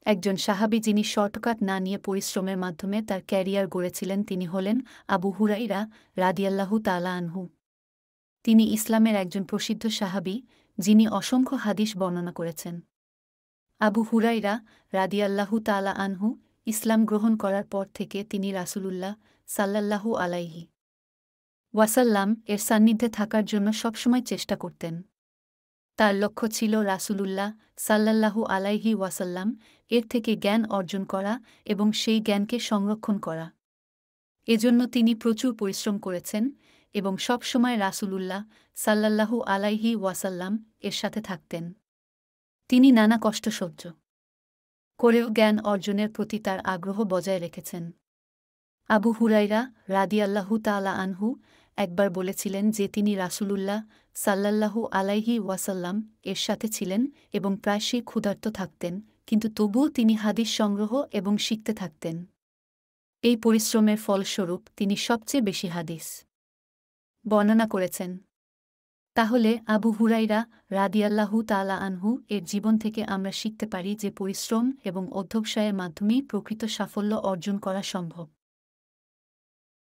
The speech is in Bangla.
একজন সাহাবী যিনি শর্টকাট না নিয়ে পরিশ্রমের মাধ্যমে তার ক্যারিয়ার গড়েছিলেন তিনি হলেন আবু হুরাইরা রাদিয়াল্লাহু তাআলা আনহু। তিনি ইসলামের একজন প্রসিদ্ধ সাহাবী যিনি অসংখ্য হাদিস বর্ণনা করেছেন। আবু হুরাইরা রাদিয়াল্লাহু তাআলা আনহু ইসলাম গ্রহণ করার পর থেকে তিনি রাসূলুল্লাহ সাল্লাল্লাহু আলাইহি ওয়াসাল্লাম এর সান্নিধ্যে থাকার জন্য সবসময় চেষ্টা করতেন। তার লক্ষ্য ছিল রাসূলুল্লাহ সাল্লাল্লাহু আলাইহি ওয়াসাল্লাম এর থেকে জ্ঞান অর্জন করা এবং সেই জ্ঞানকে সংরক্ষণ করা। এজন্য তিনি প্রচুর পরিশ্রম করেছেন এবং সবসময় রাসূলুল্লাহ সাল্লাল্লাহু আলাইহি ওয়াসাল্লাম এর সাথে থাকতেন। তিনি নানা কষ্ট সহ্য করেও জ্ঞান অর্জনের প্রতি তার আগ্রহ বজায় রেখেছেন। আবু হুরাইরা রাদিয়াল্লাহু তাআলা আনহু একবার বলেছিলেন যে তিনি রাসূলুল্লাহ সাল্লাল্লাহু আলাইহি ওয়াসাল্লাম এর সাথে ছিলেন এবং প্রায়শই ক্ষুধার্ত থাকতেন, কিন্তু তবুও তিনি হাদিস সংগ্রহ এবং শিখতে থাকতেন। এই পরিশ্রমের ফলস্বরূপ তিনি সবচেয়ে বেশি হাদিস বর্ণনা করেছেন। তাহলে আবু হুরাইরা রাদিয়াল্লাহু তাআলা আনহু এর জীবন থেকে আমরা শিখতে পারি যে পরিশ্রম এবং অধ্যবসায়ের মাধ্যমেই প্রকৃত সাফল্য অর্জন করা সম্ভব।